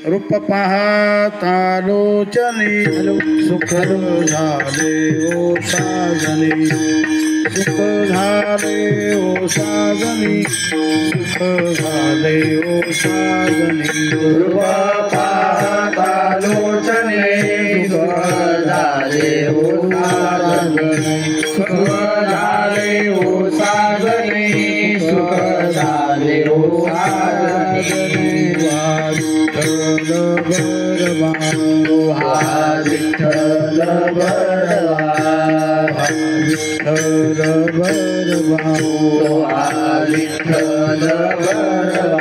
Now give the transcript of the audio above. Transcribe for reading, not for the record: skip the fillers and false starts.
रूप पाहता लोचनी सुख झाले ओ साजनी सुख झाले ओ साजनी सुख झाले ओ साजनी रूप पाहता लोचनी सुख झाले ओ साजनी सुख झाले ओ साजनी सुख झाले ओ साजनी विठ्ठल बरवा विठ्ठल बरवा विठ्ठल बरवा